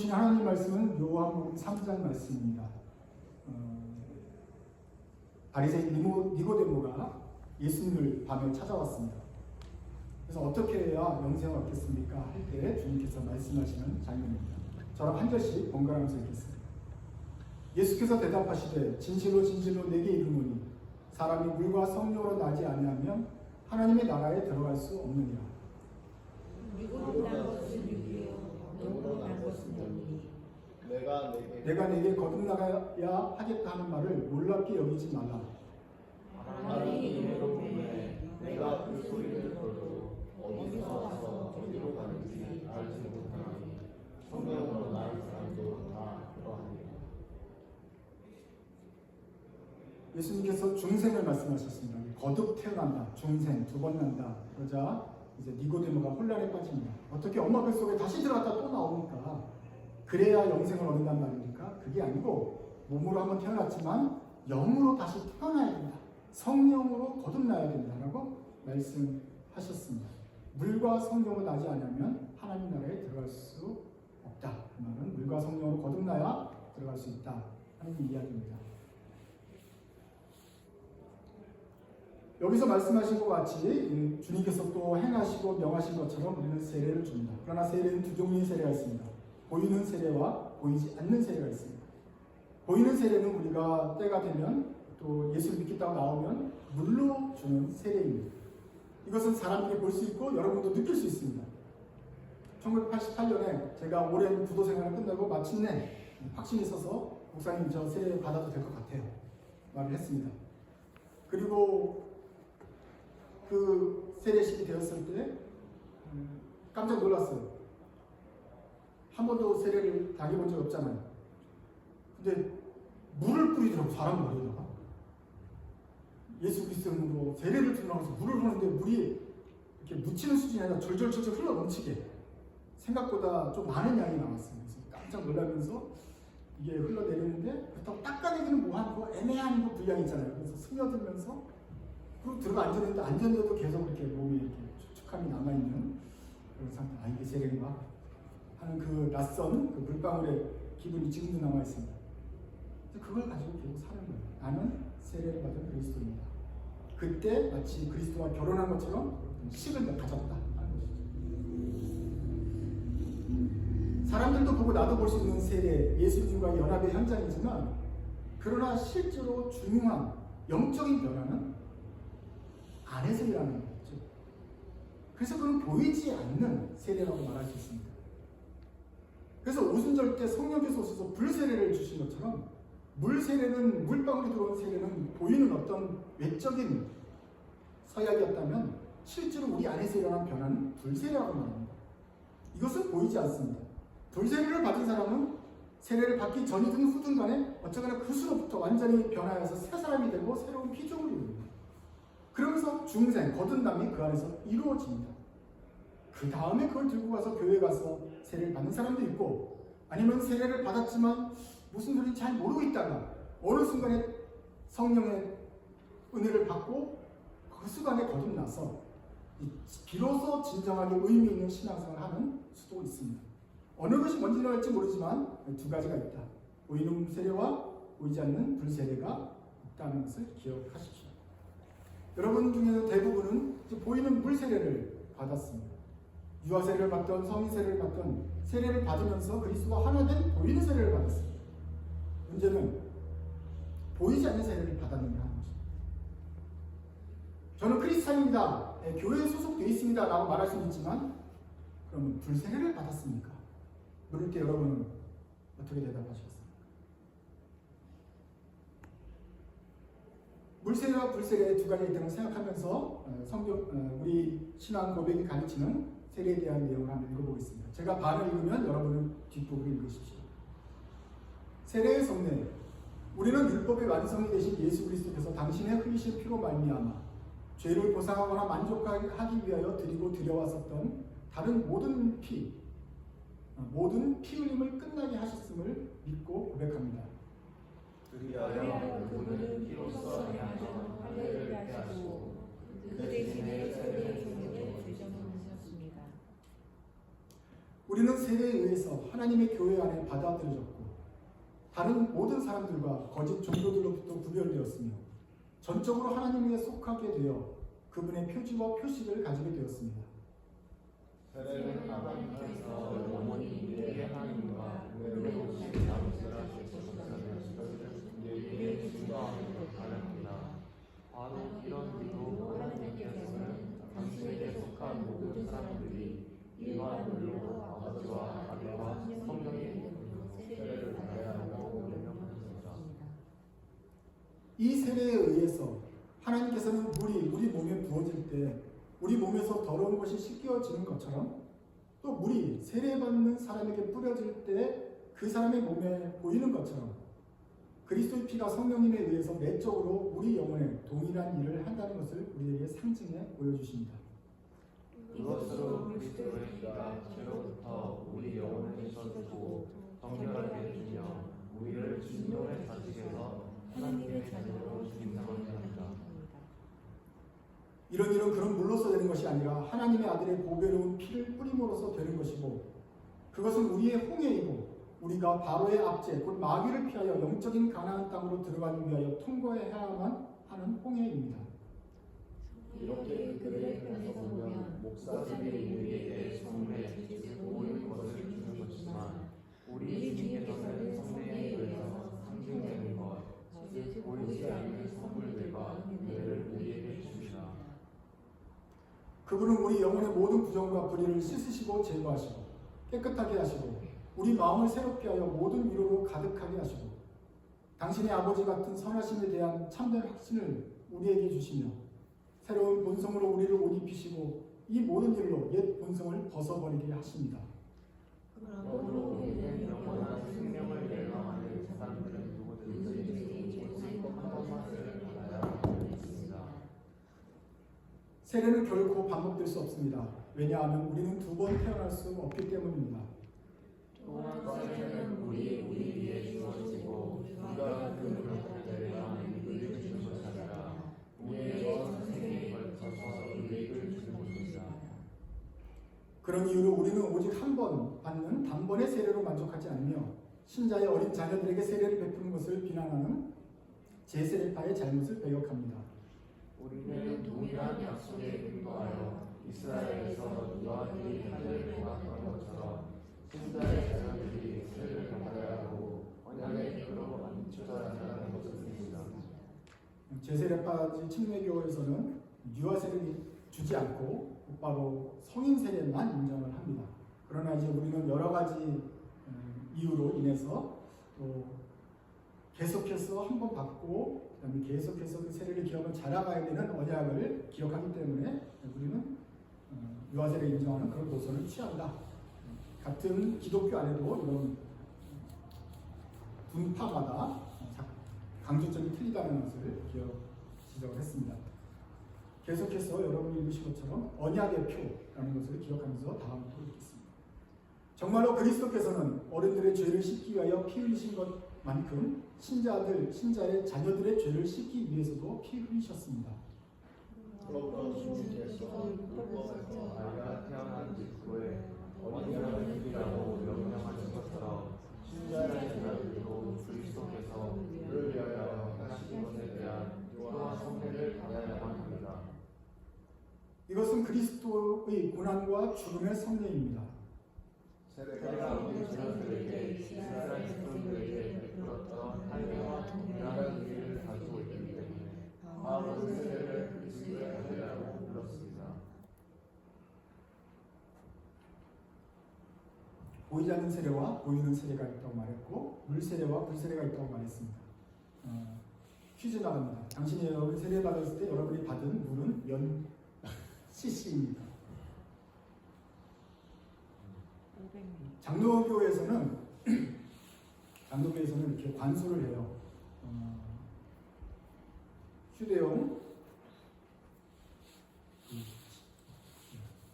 주신 하나님 말씀은 요한복음 3장 말씀입니다. 바리새인 니고데모가 예수님을 밤에 찾아왔습니다. 그래서 어떻게 해야 영생을 얻겠습니까? 할 때 주님께서 말씀하시는 장면입니다. 저랑 한 절씩 번갈아가면서 읽겠습니다. 예수께서 대답하시되 진실로 진실로 내게 이르노니 사람이 물과 성령으로 나지 아니하면 하나님의 나라에 들어갈 수 없느니라. 육으로 난 것은 육이요 영으로 난 것은 영이니 내가 내게 거듭나가야 하겠다 하는 말을 놀랍게 여기지 말라. 하나님의 이름으로 보내 내가 그 소리를 들어도 어디서 와서 어디로 가는지 알지 못하니 성령으로 나는 사람도 다 그러하니라. 예수님께서 중생을 말씀하셨습니다. 거듭 태어난다, 중생, 두 번 난다. 그러자 이제 니고데모가 혼란에 빠집니다. 어떻게 엄마 뱃속에 다시 들어갔다 또 나오니까 그래야 영생을 얻는단 말입니까? 그게 아니고 몸으로 한번 태어났지만 영으로 다시 태어나야 된다. 성령으로 거듭나야 된다라고 말씀하셨습니다. 물과 성령으로 나지 않으면 하나님 나라에 들어갈 수 없다. 그 말은 물과 성령으로 거듭나야 들어갈 수 있다 하는 이야기입니다. 여기서 말씀하신 것 같이 주님께서 또 행하시고 명하신 것처럼 우리는 세례를 줍니다. 그러나 세례는 두 종류의 세례가 있습니다. 보이는 세례와 보이지 않는 세례가 있습니다. 보이는 세례는 우리가 때가 되면 또 예수를 믿겠다고 나오면 물로 주는 세례입니다. 이것은 사람에게 볼 수 있고 여러분도 느낄 수 있습니다. 1988년에 제가 오랜 부도 생활을 끝내고 마침내 확신이 있어서 목사님 저 세례 받아도 될 것 같아요 말을 했습니다. 그리고 그 세례식이 되었을 때 깜짝 놀랐어요. 한 번도 세례를 당해본 적 없잖아요. 근데 물을 뿌리더라고, 사람 머리에다가. 예수 그리스도로 세례를 주면서 물을 부는데 물이 이렇게 묻히는 수준이 아니라 절절절절 흘러 넘치게 생각보다 좀 많은 양이 나왔어요. 그래서 깜짝 놀라면서 이게 흘러내리는데 그렇다고 닦아내기는 뭐하고 애매한 거 분량 있잖아요. 그래서 스며들면서 그리고 들어가 앉았는데 앉았는데도 계속 이렇게 몸에 이렇게 축축함이 남아있는 그런 상태. 아, 이게 세례인가? 하는 그 낯선 그 물방울의 기분이 지금도 남아있습니다. 그걸 가지고 계속 사는 거예요. 나는 세례를 받은 그리스도입니다. 그때 마치 그리스도와 결혼한 것처럼 식을 가졌다 하는 것이죠. 사람들도 보고 나도 볼 수 있는 세례, 예수님과 연합의 현장이지만 그러나 실제로 중요한 영적인 변화는 안에서 일어나는 거죠. 그래서 그건 보이지 않는 세례라고 말할 수 있습니다. 그래서 오순절 때 성령께서 오셔서 불세례를 주신 것처럼 물세례는, 물방울이 들어오는 세례는 보이는 어떤 외적인 서약이었다면 실제로 우리 안에서 일어난 변화는 불세례라고 말합니다. 이것은 보이지 않습니다. 불세례를 받은 사람은 세례를 받기 전이든 후든 간에 어쩌거나 그 수로부터 완전히 변화해서 새 사람이 되고 새로운 피조물이 됩니다. 그러면서 중생, 거듭남이 그 안에서 이루어집니다. 그 다음에 그걸 들고 가서 교회에 가서 세례를 받는 사람도 있고 아니면 세례를 받았지만 무슨 소리인지 잘 모르고 있다가 어느 순간에 성령의 은혜를 받고 그 순간에 거듭나서 비로소 진정하게 의미 있는 신앙생활을 하는 수도 있습니다. 어느 것이 먼저 일어날지 모르지만 두 가지가 있다. 보이는 세례와 보이지 않는 불세례가 있다는 것을 기억하십시오. 여러분 중에서 대부분은 보이는 물세례를 받았습니다. 유아세례를 받던 성인세례를 받던 세례를 받으면서 그리스도와 하나 된 보이는 세례를 받았습니다. 문제는 보이지 않는 세례를 받았느냐 하는 것입니다. 저는 크리스찬입니다. 교회에 소속되어 있습니다. 라고 말할 수는 있지만 그러면 불세례를 받았습니까? 물을 때 여러분은 어떻게 대답하시겠습니까? 물세례와 불세례의 두 가지에 대한 생각하면서 우리 신앙 고백이 가르치는 세례에 대한 내용을 한번 읽어보겠습니다. 제가 반을 읽으면 여러분은 뒷부분을 읽으십시오. 세례의 성례. 우리는 율법의 완성이 되신 예수 그리스도께서 당신의 흘리신 피로 말미암아 죄를 보상하거나 만족하기 위하여 드리고 드려왔었던 다른 모든 피 흘림을 끝나게 하셨음을 믿고 고백합니다. 그리하여 그분은 피로써 행하신 할례를 폐하시고 그 대신에 세례의 종에게 죄정하셨습니다. 우리는 세례에 의해서 하나님의 교회 안에 받아들여졌고 다른 모든 사람들과 거짓 종교들로부터 구별되었으며 전적으로 하나님에게 속하게 되어 그분의 표지와 표식을 가지게 되었습니다. 세례는 하나님께서 영원히 우리의 하나님과 은혜로 오신 아버지를 우리에게 증거하는 것 가능합니다. 바로 이런 이유로 하나님께서는 당신에게 속한 모든 사람들이 이와 물로 아버지와 아들과 성령의 세례를 받아야 한다고 명령하셨습니다. 이 세례에 의해서 하나님께서는 물이 우리 몸에 부어질 때 우리 몸에서 더러운 것이 씻겨지는 것처럼 또 물이 세례받는 사람에게 뿌려질 때 그 사람의 몸에 보이는 것처럼 그리스도의 피가 성령님에 의해서 내적으로 우리 영혼에 동일한 일을 한다는 것을 우리에게 상징해 보여주십니다. 그것으로 그리스도의 피가 죄로부터 우리 영혼을 씻어주고 정결하게 해주며 우리를 진노의 자식에서 하나님의 자녀로 인정하게 합니다. 이런 일은 그런 물로서 되는 것이 아니라 하나님의 아들의 보배로운 피를 뿌림으로써 되는 것이고 그것은 우리의 홍해이고 우리가 바로의 압제 곧 마귀를 피하여 영적인 가나안 땅으로 들어가기 위하여 통과해야만 하는 홍해입니다. 이렇게 그들의 편에서 보면 목사들이 우리에게 성례, 즉 모인 것을 주는 것이지만 우리 주님께서는 성례에 의해서 상징되는 것, 즉 보이지 않는 선물들과 은혜를 우리에게 주시라. 그분은 우리 영혼의 모든 부정과 불의를 씻으시고 제거하시고 깨끗하게 하시고 우리 마음을 새롭게 하여 모든 위로로 가득하게 하시고 당신의 아버지 같은 선하심에 대한 참된 확신을 우리에게 주시며 새로운 본성으로 우리를 옷 입히시고 이 모든 일로 옛 본성을 벗어버리게 하십니다. 그러므로 우리는 영원한 생명을 멸망하는 사람들은 누구든지 오직 한 번만을 받아야 하겠습니다. 세례는 결코 반복될 수 없습니다. 왜냐하면 우리는 두 번 태어날 수 없기 때문입니다. 또한 세례는 우리 위에 주어지고 우리가 그 물을 내려가는 의를 주는 것이 아니라 우리의 전 생에 걸쳐서 의를 주는 것입니다. 그런 이유로 우리는 오직 한 번 받는 단번의 세례로 만족하지 않으며 신자의 어린 자녀들에게 세례를 베푸는 것을 비난하는 제세례파의 잘못을 배격합니다. 우리는 동일한 약속에 근거하여 이스라엘에서 노아들이 하늘을 보았던 것처럼 신자의 자녀들이 세례를 받아야 하고 언약의 기로로 감춰져야 한다는 것을 믿습니다. 제세례파 침례교에서는 유아 세례를 주지 않고 곧바로 성인 세례만 인정을 합니다. 그러나 이제 우리는 여러 가지 이유로 인해서 또 계속해서 한 번 받고 그다음에 계속해서 그 세례를 기억을 자라가야 되는 언약을 기억하기 때문에 우리는 유아 세례를 인정하는 그런 노선을 취한다. 같은 기독교 안에도 이런 분파마다 강조점이 틀리다는 것을 지적을 했습니다. 계속해서 여러분이 읽으신 것처럼 언약의 표라는 것을 기억하면서 다음부터 읽겠습니다. 정말로 그리스도께서는 어른들의 죄를 씻기 위하여 피 흘리신 것만큼 신자의 자녀들의 죄를 씻기 위해서도 피 흘리셨습니다. 그러므로 주님께서 율법에서 아이가 태어난 직후에 언약을 지키라고 명령하신 것처럼 신자의 자녀들도 그리스도께서 그를 위하여 하신 것에 대한 또한 성례를 받아야만 합니다. 이것은 그리스도의 고난과 죽음의 성례입니다. 세례가 우리 자녀들에게 이스라엘 백성들에게 베풀었던 할례와 동일한 의미를 가지고 있기 때문에 바울은 세례를 그리스도의 할례라고 불렀습니다. 보이지 않는 세례와 보이는 세례가 있다고 말했고 물세례와 불세례가 있다고 말했습니다. 퀴즈 나갑니다. 당신이 여러분 세례 받았을 때 여러분이 받은 물은 몇 cc입니다. 장로교에서는 이렇게 관수를 해요. 휴대용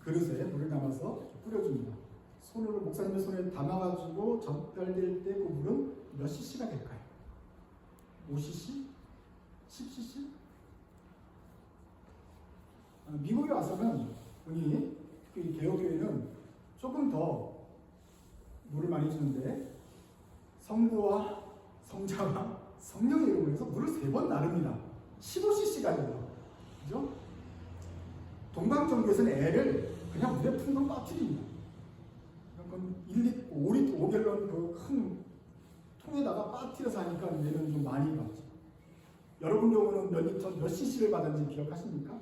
그릇에 물을 담아서 뿌려줍니다. 손으로 목사님의 손에 담아가지고 전달될 때 그 물은 몇 cc가 될까요? 5cc? 10cc? 미국에 와서는 특히 개혁교회는 조금 더 물을 많이 주는데 성부와 성자와 성령의 이름으로 해서 물을 3번 나릅니다. 15cc가 돼요. 그죠? 동방종교에서는 애를 그냥 물에 풍덩 빠뜨립니다. 그건 1리터, 5리터, 5갤런 그 큰 통에다가 빠뜨려서 하니까 얘는 좀 많이 받죠. 여러분 경우는 몇 리터, 몇 cc를 받은지 기억하십니까?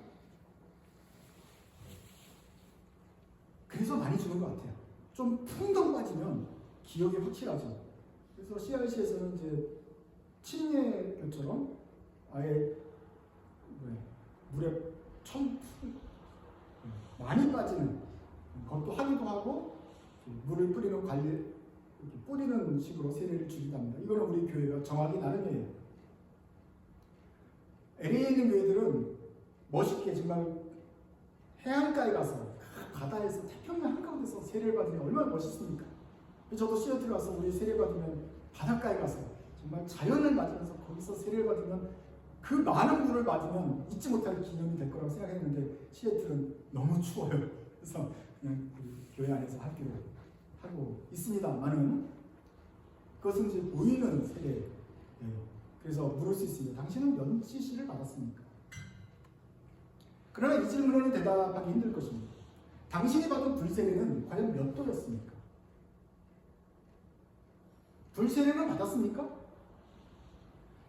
그래서 많이 주는 것 같아요. 좀 풍덩 빠지면 기억이 확실하죠. 그래서 CRC에서는 이제 침례교처럼 아예 물에 많이 빠지는 것도 하기도 하고 물을 뿌리는 관리 이렇게 뿌리는 식으로 세례를 주기도 합니다. 이거는 우리 교회가 정하기 나름이에요. LA에 있는 교회들은 멋있게 정말 해안가에 가서 바다에서 태평양 한가운데서 세례를 받으면 얼마나 멋있습니까? 저도 시애틀 가서 우리 세례 받으면 바닷가에 가서 정말 자연을 맞으면서 거기서 세례를 받으면 그 많은 물을 맞으면 잊지 못할 기념이 될 거라고 생각했는데 시애틀은 너무 추워요. 그래서 그냥 그 교회 안에서 하기로 하고 있습니다만은 그것은 이제 보이는 세례예요. 그래서 물을 수 있습니다. 당신은 몇 cc를 받았습니까? 그러나 이 질문에는 대답하기 힘들 것입니다. 당신이 받은 불세례는 과연 몇 도였습니까? 불세례는 받았습니까?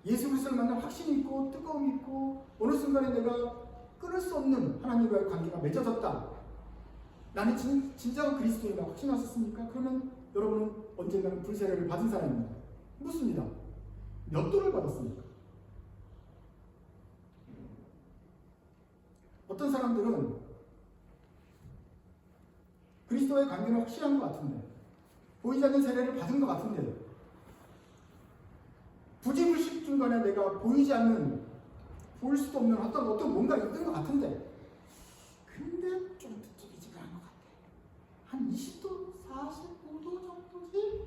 예수 그리스도를 만나 확신이 있고 뜨거움이 있고 어느 순간에 내가 끊을 수 없는 하나님과의 관계가 맺어졌다. 나는 진정한 그리스도인이다 확신하셨습니까? 그러면 여러분은 언젠가는 불세례를 받은 사람입니다. 묻습니다. 몇 도를 받았습니까? 어떤 사람들은 그리스도의 관계는 확실한 것 같은데 보이지 않는 세례를 받은 것 같은데 부지불식 중간에 내가 보이지 않는 볼 수도 없는 어떤 뭔가 있는 것 같은데 근데 좀 뜨뜻해지가 않은 것 같아. 한 20도, 45도 정도지?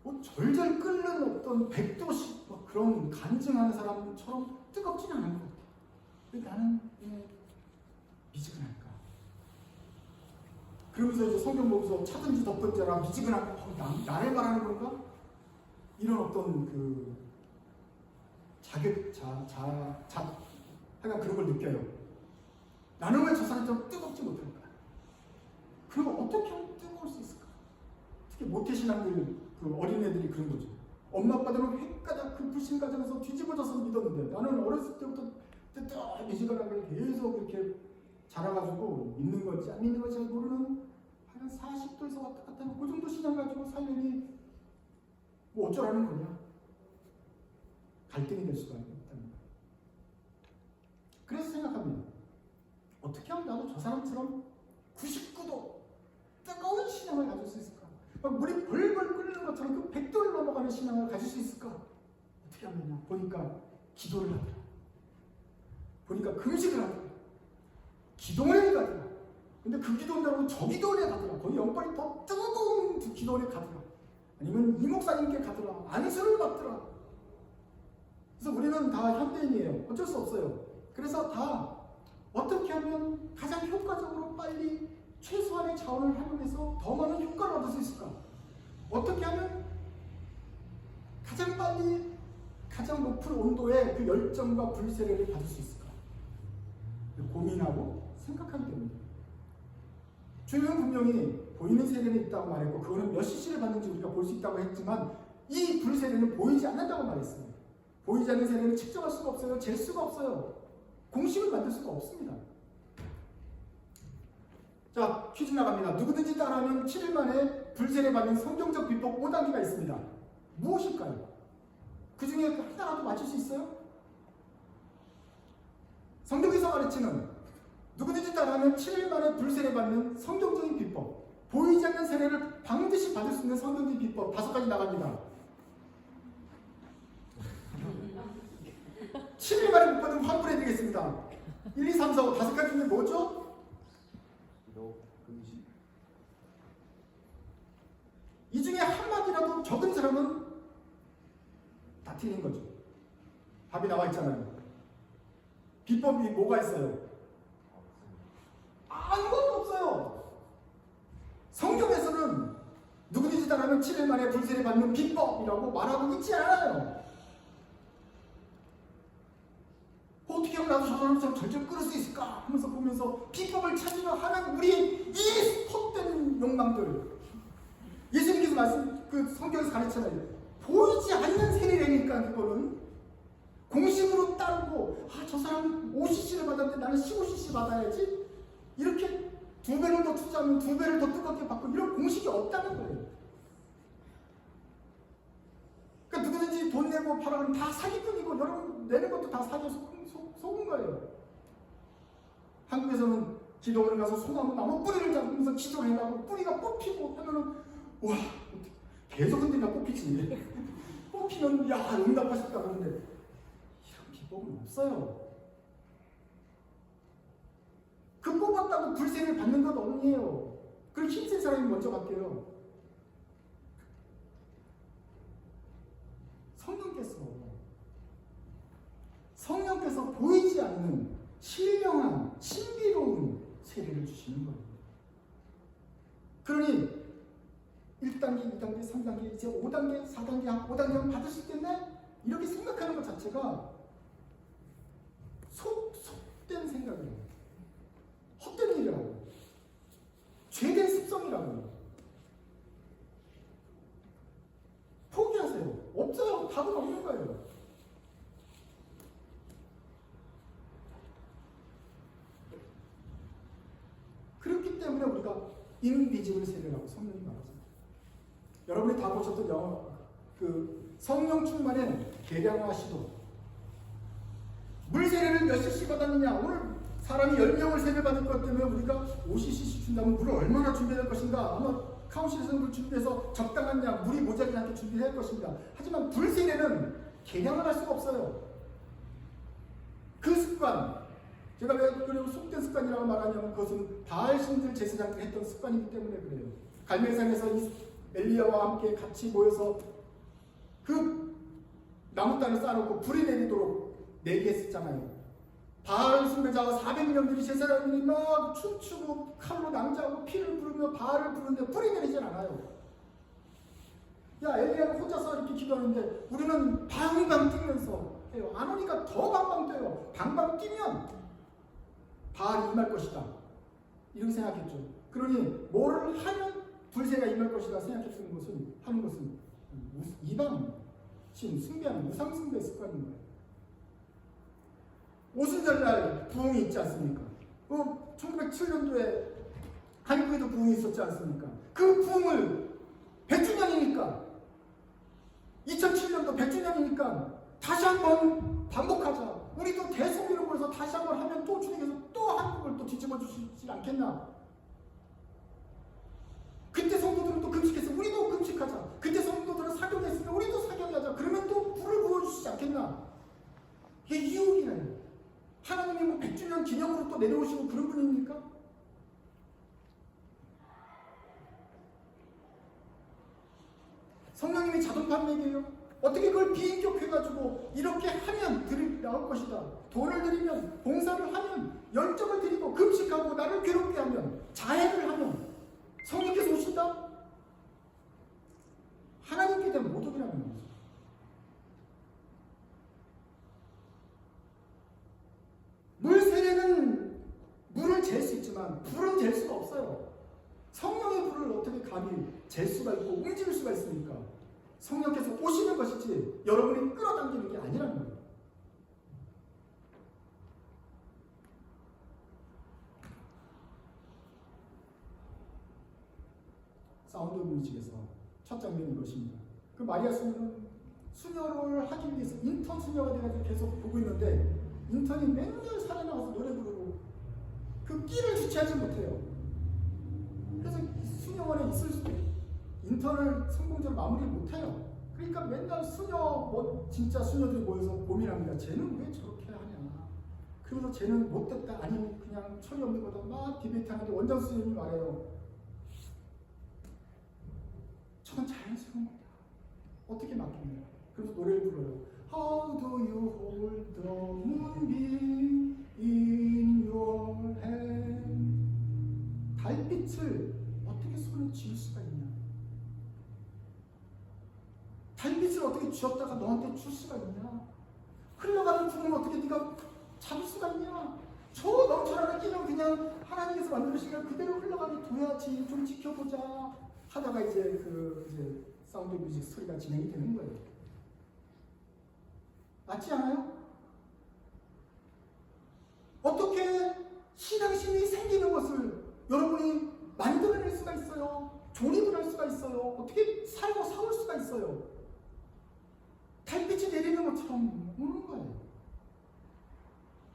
뭐 절절 끓는 어떤 100도씩 뭐 그런 간증하는 사람처럼 뜨겁지는 않은 것 같아. 근데 나는 미지근할까? 그러면서 이제 성경 보면서 차든지 덮든지 라 미지근한 나를 말하는 건가? 이런 어떤 그 하여간 그런 걸 느껴요. 나는 왜 저 사람처럼 뜨겁지 못할까? 그리고 어떻게 하면 뜨거울 수 있을까? 특히 모태신앙들, 그 어린애들이 그런 거죠. 엄마 아빠들은 획가닥 그 불신 가정에서 뒤집어져서 믿었는데 나는 어렸을 때부터 미지근하게 계속 이렇게 자라가지고 믿는 건지 안 믿는 건지 잘 모르는 한 40도에서 왔다 갔다 하는 그 정도 신앙 가지고 살려니 뭐 어쩌라는 거냐? 갈등이 될 수가 있다는 거예요. 그래서 생각합니다. 어떻게 하면 나도 저 사람처럼 99도 뜨거운 신앙을 가질 수 있을까? 막 물이 벌벌 끓는 것처럼 그 100도를 넘어가는 신앙을 가질 수 있을까? 어떻게 하면 보니까 기도를 하더라. 보니까 금식을 하더라. 기도원에 가더라. 근데 그 기도원이라고 저 기도원에 가더라. 거기 영빨이 더 뜨거운 그 기도원에 가더라. 아니면 이 목사님께 가더라. 안수를 받더라. 그래서 우리는 다 현대인이에요. 어쩔 수 없어요. 그래서 다 어떻게 하면 가장 효과적으로 빨리 최소한의 자원을 활용해서 더 많은 효과를 얻을 수 있을까? 어떻게 하면 가장 빨리 가장 높은 온도의 그 열정과 불세례를 받을 수 있을까? 고민하고 생각하게 됩니다. 주님은 분명히 보이는 세례는 있다고 말했고 그거는 몇 cc를 받는지 우리가 볼 수 있다고 했지만 이 불세례는 보이지 않는다고 말했어요. 보이지 않는 세례는 측정할 수가 없어요. 잴 수가 없어요. 공식을 만들 수가 없습니다. 자, 퀴즈 나갑니다. 누구든지 따라하면 7일 만에 불세례 받는 성경적 비법 5단계가 있습니다. 무엇일까요? 그 중에 하나라도 맞출 수 있어요? 성경에서 가르치는 누구든지 따라하면 7일 만에 불세례 받는 성경적인 비법, 보이지 않는 세례를 반드시 받을 수 있는 성경적인 비법 5가지 나갑니다. 7일 만에 못 받으면 환불해드리겠습니다. 1, 2, 3, 4, 5 5가지 중에 뭐죠? 기도, 금식. 이 중에 한마디라도 적은 사람은 다 틀린 거죠. 답이 나와 있잖아요. 비법이 뭐가 있어요? 아무것도 없어요. 성경에서는 누구든지 따르면 7일 만에 불세례 받는 비법이라고 말하고 있지 않아요. 어떻게 하면 나도 저 사람처럼 절절 끊을 수 있을까 하면서 보면서 비법을 찾으려 하는 우리 이 헛된 욕망들. 예수님께서 성경에서 가르치잖아요. 보이지 않는 세례라니까. 그거는 공식으로 따르고 저 사람 5cc를 받았는데 나는 15cc 받아야지, 이렇게 2배를 더 투자하면 2배를 더 뜨겁게 받고, 이런 공식이 없다는 거예요. 그러니까 누구든지 돈 내고 팔아 그러면 다 사기꾼이고, 여러분 내는 것도 다 사기 속은 거예요. 한국에서는 기도원에 가서 소나무 나무 뿌리를 잡으면서 기도를 해나고 뿌리가 뽑히고 하면은 와 계속 흔들면 뽑히지. 뽑히면 야 응답하셨다 그러는데 이런 비법은 없어요. 그 뽑았다고 불세를 받는 것 아니에요. 그럼 힘센 사람이 먼저 갈게요. 성령께서 보이지 않는 신령한 신비로운 세례를 주시는 거예요. 그러니 1단계, 2단계, 3단계, 이제 5단계, 4단계, 5단계 받으실 때는 이렇게 생각하는 것 자체가 속된 생각이에요. 헛된 일이라고. 죄된 습성이라고. 포기하세요. 없어요. 답은 없는 거예요. 그렇기 때문에 우리가 인비지블 세례라고 성령이 말하잖아요. 여러분이 다 보셨던 영화, 성령 충만의 계량화 시도. 물 세례를 몇 cc 받았느냐? 오늘 사람이 10명을 세례 받을 것 때문에 우리가 50cc 준다면 물을 얼마나 준비해야 할 것인가? 아마 카운실에서 물 준비해서 적당한 양, 물이 모자라지 않게 준비해야 할 것인가? 하지만 불 세례는 계량을 할 수가 없어요. 그 습관, 제가 왜 그리고 속된 습관이라고 말하냐면 그것은 바알 신들 제사장들이 했던 습관이기 때문에 그래요. 갈멜산에서 엘리야와 함께 같이 모여서 그 나무단을 쌓아놓고 불이 내리도록 내게 했었잖아요. 바알 숭배자와 400명들이 제사장들이 막 춤추고 칼로 낭자하고 피를 부르며 바알을 부르는데 불이 내리진 않아요. 야, 엘리야는 혼자서 이렇게 기도하는데 우리는 방방 뛰면서 해요. 안 오니까 더 방방 뛰어요. 방방 뛰면 바알이 임할 것이다, 이렇게 생각했죠. 그러니 뭐를 하면 불세가 임할 것이다 생각했던 것은, 하는 것은 이방신 숭배하는 우상숭배 습관인 거예요. 오순절날 부흥이 있지 않습니까? 1907년도에 한국에도 부흥이 있었지 않습니까? 그 부흥을 100주년이니까 2007년도 100주년이니까 다시 한번 반복하자. 우리도 대성리로 모여서 다시 한번 하면 또 주님께서 또 한국을 또 뒤집어 주시지 않겠나? 그때 성도들은 또 금식했어. 우리도 금식하자. 그때 성도들은 사경했으니까 우리도 사경하자. 그러면 또 불을 부어주시지 않겠나? 이게 이유이에요. 하나님이 뭐 100주년 기념으로 또 내려오시고 그런 분입니까? 성령님이 자동 판매기예요. 어떻게 그걸 비인격해가지고 이렇게 하면 들이 나올 것이다. 돈을 드리면, 봉사를 하면, 열정을 드리고 금식하고 나를 괴롭게 하면, 자해를 하면 성령께서 오신다? 하나님께 대한 모독이라는 거죠. 물 세례는 물을 잴 수 있지만 불은 잴 수가 없어요. 성령의 불을 어떻게 감히 잴 수가 있고 움직일 수가 있습니까? 성령께서 오시는 것이지 여러분이 끌어당기는 게 아니라는 거예요. 사운드 오브 뮤직에서 첫 장면이 이것입니다. 그 마리아 수녀를 하기 위해서 인턴 수녀가 돼가지고 계속 보고 있는데 인턴이 맨날 산에 나가서 노래 부르고 그 끼를 주체하지 못해요. 그래서 수녀원에 있을 수도 인턴을 성공적으로 마무리 못해요. 그러니까 맨날 진짜 수녀들이 모여서 고민합니다. 쟤는 왜 저렇게 하냐. 그래서 쟤는 못됐다, 아니면 그냥 철이 없는 거다, 막 디베이트 하는데 원장 수녀님이 말해요. 저건 자연스러운 거다. 어떻게 맡깁니까? 그래서 노래를 불러요. How do you hold the moonbeam in your hand? 달빛을 어떻게 손에 쥘 수가 있냐? 달빛을 어떻게 쥐었다가 너한테 줄 수가 있냐? 흘러가는 구름을 어떻게 네가 잡을 수가 있냐? 저 넘쳐나는 끼는 그냥 하나님께서 만드신 걸 그대로 흘러가게 둬야지. 좀 지켜보자 하다가 이제 사운드 뮤직 스토리가 진행이 되는 거예요. 맞지 않아요? 어떻게 신앙심이 생기는 것을 여러분이 만들어낼 수가 있어요? 조립을 할 수가 있어요? 어떻게 살고 사올 수가 있어요? 달빛이 내리는 것처럼 오는 거예요.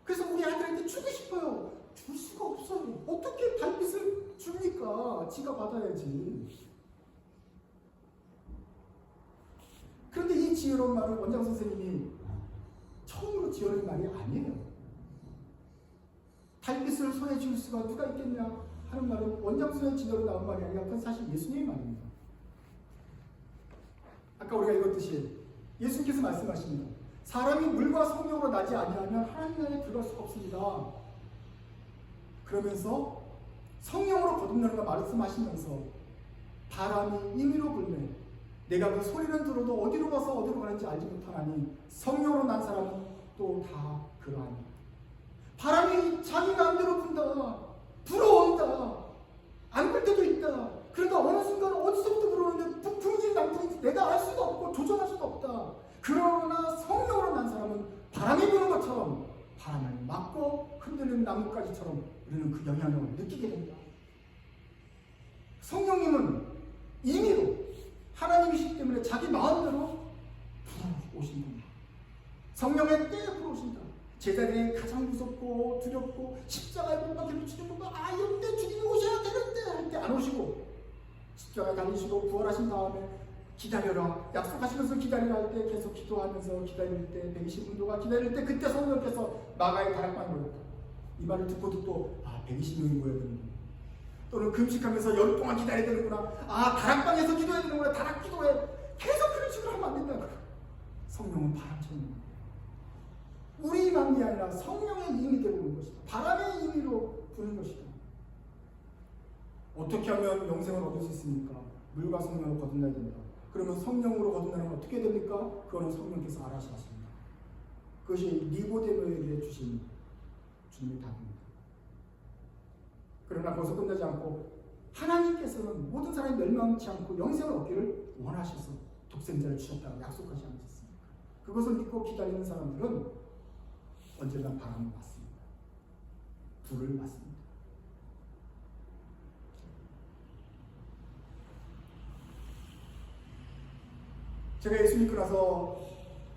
그래서 우리 아들한테 주고 싶어요. 줄 수가 없어요. 어떻게 달빛을 줍니까? 지가 받아야지. 그런데 이 지혜로운 말은 원장 선생님이 처음으로 지어낸 말이 아니에요. 달빛을 손에 줄 수가 누가 있겠냐 하는 말은 원장선의 지혜로 나온 말이 아니라 그건 사실 예수님의 말입니다. 아까 우리가 읽었듯이 예수님께서 말씀하십니다. 사람이 물과 성령으로 나지 아니하면 하나님 나라에 들어갈 수가 없습니다. 그러면서 성령으로 거듭나는 걸 말씀하시면서 바람이 임의로 불매 내가 그 소리는 들어도 어디로 가서 어디로 가는지 알지 못하나니 성령으로 난 사람은 또 다 그러하니 바람이 자기 마음대로 분다. 불어온다. 안 불 때도 있다. 그러다 어느 순간 어디서부터 불어오는데 북풍인지 남풍인지 내가 알 수도 없고 조정할 수도 없다. 그러나 성령으로 난 사람은 바람이 부는 것처럼 바람을 막고 흔들리는 나뭇가지처럼 우리는 그 영향력을 느끼게 된다. 성령님은 임의로 하나님이시기 때문에 자기 마음대로 불어오신 겁니다. 성령의 때에 불어오신다. 제자들이 가장 무섭고 두렵고 십자가에 못 박혀 죽는 분과 이때 주님이 오셔야 되는데 할 때 안 오시고 십자가에 달리시고 부활하신 다음에 기다려라 약속하시면서 기다리라 할 때 계속 기도하면서 기다릴 때 120분도가 기다릴 때 그때 성령께서 마가의 다락방에 모였다. 이 말을 듣고도 120명이 모여야 되는구나. 또는 금식하면서 열흘 동안 기다려야 되는구나. 다락방에서 기도해야 되는구나. 다락 기도해. 계속 그런 식으로 하면 안 된다. 성령은 바람처럼 우리 마음이 아니라 성령의 임의대로 오는 것이다. 바람의 임의로 부는 것이다. 어떻게 하면 영생을 얻을 수 있습니까? 물과 성령으로 거듭나야 된다. 그러면 성령으로 거듭나면 어떻게 됩니까? 그거는 성령께서 알아서 하십니다. 그것이 니고데모에게 주신 주님의 답입니다. 그러나 거기서 끝나지 않고 하나님께서는 모든 사람이 멸망치 않고 영생을 얻기를 원하셔서 독생자를 주셨다고 약속하지 않으셨습니까? 그것을 믿고 기다리는 사람들은 언제나 바람을 맞습니다. 불을 맞습니다. 제가 예수 믿고 나서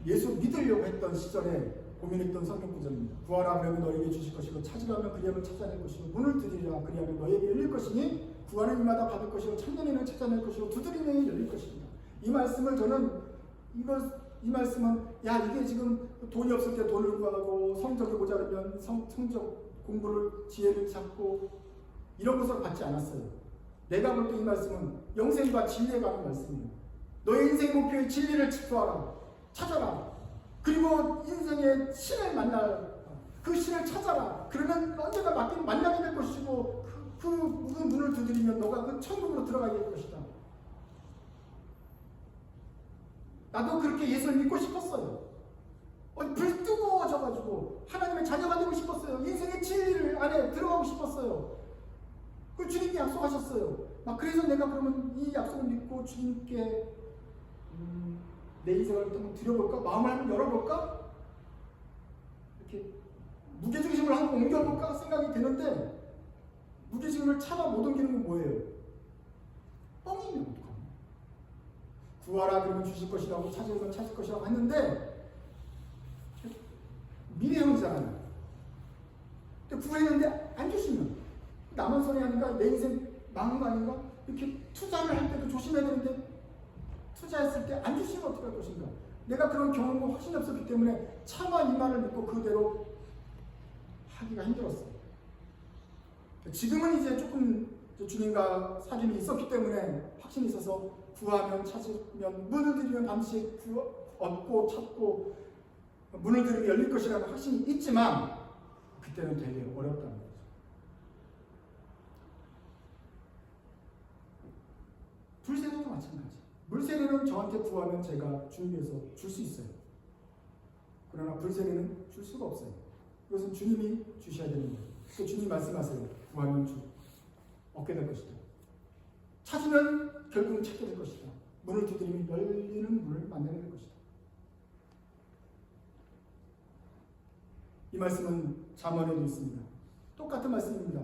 예수 믿으려고 했던 시절에 고민했던 성경 구절입니다. 구하라 그러면 너에게 주실 것이고 찾으라면 그리하면 찾아낼 것이고 문을 두드리라 그리하면 너에게 열릴 것이니 구하는 이마다 받을 것이고 찾는 이는 찾아낼 것이고 두드리는 이는 열릴 것입니다. 이 말씀을 저는 이 말씀은 이게 지금 돈이 없을 때 돈을 구하고 성적이 모자르면 성적 공부를 지혜를 찾고 이런 것을 받지 않았어요. 내가 볼 때 이 말씀은 영생과 진리에 관한 말씀이에요. 너의 인생 목표의 진리를 찾아라. 그리고 인생의 신을 만날 그 신을 찾아라. 그러면 언제가 만나게 될 것이고 그 문을 두드리면 너가 그 천국으로 들어가게 될 것이다. 나도 그렇게 예수를 믿고 싶었어요. 불 뜨거워져가지고 하나님의 자녀가 되고 싶었어요. 인생의 진리를 안에 들어가고 싶었어요. 그 주님이 약속하셨어요. 그래서 내가 그러면 이 약속을 믿고 주님께 내 인생을 한번 드려볼까? 마음을 한번 열어볼까? 이렇게 무게중심을 한번 옮겨볼까? 생각이 드는데 무게중심을 차마 못 옮기는 건 뭐예요? 뻥이면 어떡합니까? 구하라 그러면 주실 것이라고 찾으면 찾을 것이라고 했는데 미래형이잖아요. 근데 구했는데 안 주시면 남은 손이 아닌가? 내 인생 망한 거 아닌가? 이렇게 투자를 할 때도 조심해야 되는데 투자했을 때 안 주시면 어떻게 할 것인가? 내가 그런 경험과 확신이 없었기 때문에 차마 이 말을 믿고 그대로 하기가 힘들었어요. 지금은 이제 조금 주님과 사귐이 있었기 때문에 확신이 있어서 구하면 찾으면 문을 들이면 반드시 얻고 찾고 문을 들이면 열릴 것이라는 확신이 있지만 그때는 되게 어렵다는 거죠. 불세례도 마찬가지. 물세례는 저한테 구하면 제가 주님께서 줄 수 있어요. 그러나 불세례는 줄 수가 없어요. 이것은 주님이 주셔야 되는 거예요. 그 주님 말씀하세요. 구하면 얻게 될 것이다. 찾으면 결국은 찾게 될 것이다. 문을 두드리면 열리는 문을 만나게 될 것이다. 이 말씀은 잠언에도 있습니다. 똑같은 말씀입니다.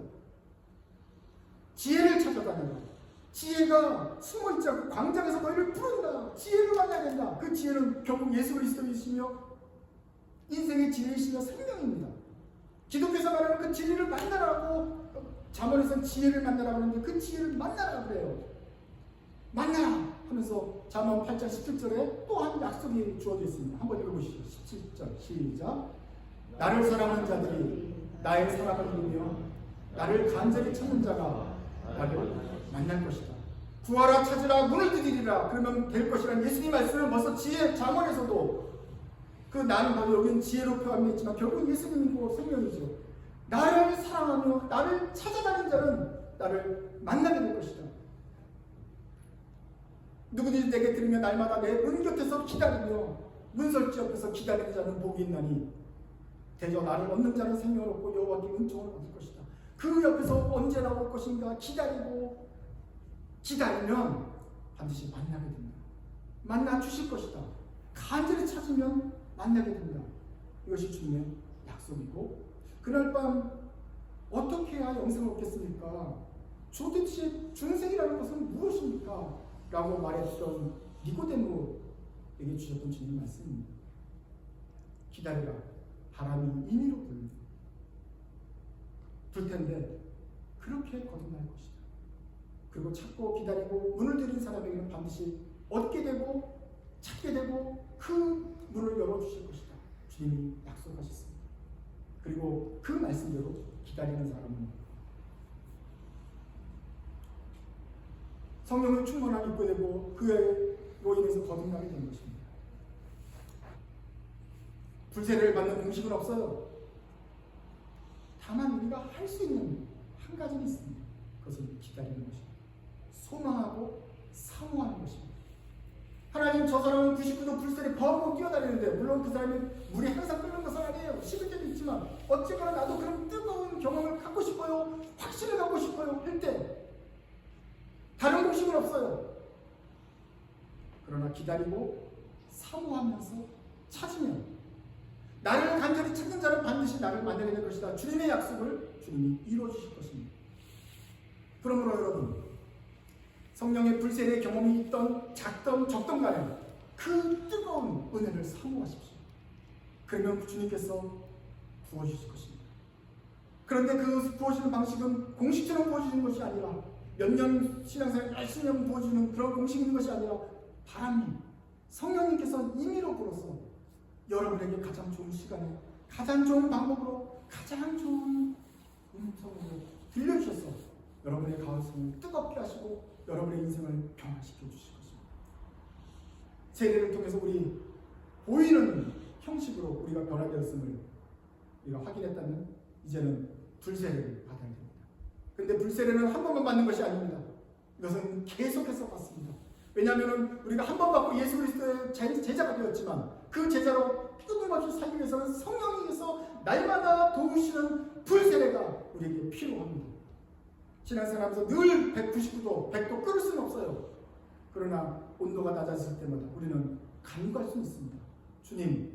지혜를 찾아다녀라. 지혜가 숨어있지 않고 광장에서 너희를 부른다. 지혜를 만나야 된다. 그 지혜는 결국 예수 그리스도이시며 인생의 지혜이시며 생명입니다. 기독교에서 말하는 그 진리를 만나라고, 잠언에서는 지혜를 만나라고 하는데 그 지혜를 만나라 그래요. 만나라 하면서 잠언 8장 17절에 또 한 약속이 주어져 있습니다. 한번 읽어보시죠. 17절 시작. 나를 사랑하는 자들이 나의 사랑을 이루며 나를 간절히 찾는 자가 나를 만날 것이다. 구하라 찾으라 문을 두드리라 그러면 될 것이라는 예수님 말씀은 벌써 지혜 잠언에서도 그 나는 바로 여기는 지혜로 표현했지만 결국 예수님이고 생명이죠. 나를 사랑하며 나를 찾아가는 자는 나를 만나게 될 것이다. 누구든지 내게 들으며 날마다 내 문 곁에서 기다리며 문설지 옆에서 기다리는 자는 복이 있나니 대저 나를 얻는 자는 생명을 얻고 여호와께 은총을 얻을 것이다. 그 옆에서 언제 나올 것인가 기다리고 기다리면 반드시 만나게 된다. 만나 주실 것이다. 간절히 찾으면 만나게 된다. 이것이 주님의 약속이고 그날 밤 어떻게 해야 영생을 얻겠습니까? 도대체 중생이라는 것은 무엇입니까? 라고 말했던 니고데모에게 주셨던 주님 말씀입니다. 기다리라. 바람이 임의로 불 텐데 그렇게 거듭날 것이다. 그리고 찾고 기다리고 문을 들인 사람에게는 반드시 얻게 되고 찾게 되고 그 문을 열어주실 것이다. 주님이 약속하셨습니다. 그리고 그 말씀대로 기다리는 사람은 성령의 충만함이 있게 되고 그로 인해서 거듭나게 된 것입니다. 불세례를 받는 공식은 없어요. 다만 우리가 할 수 있는 한 가지는 있습니다. 그것은 기다리는 것입니다. 소망하고 사모하는 것입니다. 하나님 저 사람은 99도 불세례 거하고 뛰어다니는데 물론 그 사람이 물이 항상 끓는 것은 아니에요. 식을 때도 있지만 어쨌거나 나도 그런 뜨거운 경험을 갖고 싶어요. 확신을 갖고 싶어요. 할 때 다른 공식은 없어요. 그러나 기다리고 사모하면서 찾으면 나를 간절히 찾는 자는 반드시 나를 만나게 될 것이다. 주님의 약속을 주님이 이루어주실 것입니다. 그러므로 여러분 성령의 불세례의 경험이 있던 작던 적던 간에 그 뜨거운 은혜를 사모하십시오. 그러면 주님께서 부어주실 것입니다. 그런데 그 부어주는 방식은 공식처럼 부어주는 것이 아니라 몇 년 신앙생활 열심히 하면 부어주는 그런 공식이 있는 것이 아니라 바람이 성령님께서 임의로 불어서 여러분에게 가장 좋은 시간에 가장 좋은 방법으로 가장 좋은 음성으로 들려주셔서 여러분의 가슴을 뜨겁게 하시고 여러분의 인생을 변화시켜 주실 것입니다. 세례를 통해서 우리 보이는 형식으로 우리가 변화되었음을 우리가 확인했다면 이제는 불세례를 받아야 됩니다. 그런데 불세례는 한 번만 받는 것이 아닙니다. 이것은 계속해서 받습니다. 왜냐하면 우리가 한 번 받고 예수 그리스도의 제자가 되었지만 그 제자로 끊임없이 살기 위해서는 성령님께서 날마다 도우시는 불세례가 우리에게 필요합니다. 신앙생활하면서 늘 199도, 100도 끓을 수는 없어요. 그러나 온도가 낮아질 때마다 우리는 간구할 수 있습니다. 주님,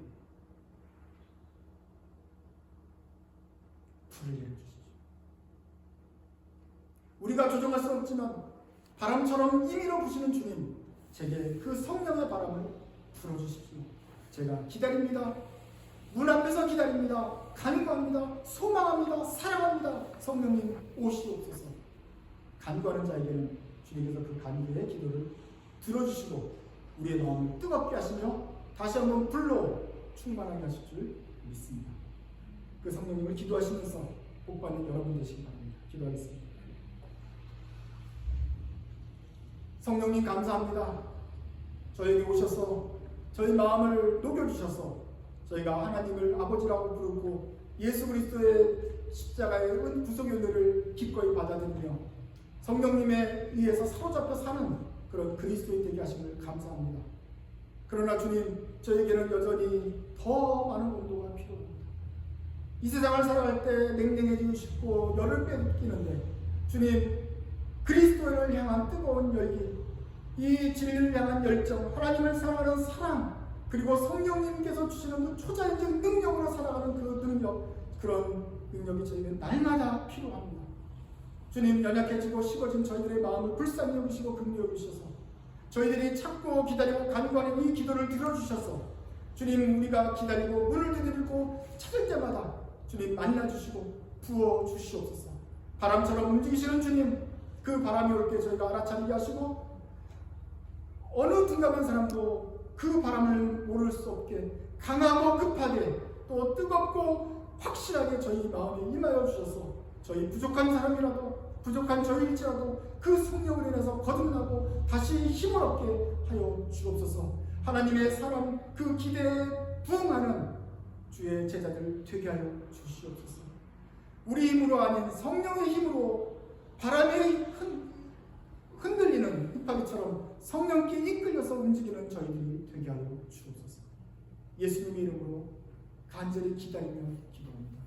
불을 내려주십시오. 우리가 조종할 수 없지만 바람처럼 임의로 부시는 주님, 제게 그 성령의 바람을 불어주십시오. 제가 기다립니다. 문 앞에서 기다립니다. 간구합니다. 소망합니다. 사랑합니다. 성령님 오시옵소서. 간구하는 자에게는 주님께서 그 간구의 기도를 들어주시고 우리의 마음을 뜨겁게 하시며 다시 한번 불로 충만하게 하실 줄 믿습니다. 그 성령님을 기도하시면서 복받는 여러분 되시기 바랍니다. 기도하겠습니다. 성령님 감사합니다. 저에게 오셔서 저희 마음을 녹여주셔서 저희가 하나님을 아버지라고 부르고 예수 그리스도의 십자가의 구속의 은혜를 기꺼이 받아들이며 성령님에 의해서 사로잡혀 사는 그런 그리스도인 되게 하심을 감사합니다. 그러나 주님, 저에게는 여전히 더 많은 온도가 필요합니다. 이 세상을 살아갈 때 냉랭해지고 싶고 열을 빼앗기는데 주님, 그리스도를 향한 뜨거운 열기, 이 진리를 향한 열정, 하나님을 사랑하는 사랑, 그리고 성령님께서 주시는 그 초자연적 능력으로 살아가는 그 능력, 그런 능력이 저에게 날마다 필요합니다. 주님, 연약해지고 식어진 저희들의 마음을 불쌍히 여기시고 긍휼히 여기셔서 저희들이 찾고 기다리고 간구하는 이 기도를 들어주셔서 주님, 우리가 기다리고 문을 두드리고 찾을 때마다 주님 만나주시고 부어주시옵소서. 바람처럼 움직이시는 주님, 그 바람이 올 때 저희가 알아차리게 하시고 어느 둔감한 사람도 그 바람을 모를 수 없게 강하고 급하게 또 뜨겁고 확실하게 저희 마음에 임하여 주셔서 저희 부족한 사람이라도 부족한 저희일지라도 그 성령을 인해서 거듭나고 다시 힘을 얻게 하여 주옵소서. 하나님의 사랑 그 기대에 부응하는 주의 제자들 되게 하여 주시옵소서. 우리 힘으로 아닌 성령의 힘으로 바람에 흔들리는 휘파기처럼 성령께 이끌려서 움직이는 저희들이 되게 하여 주옵소서. 예수님의 이름으로 간절히 기다리며 기도합니다.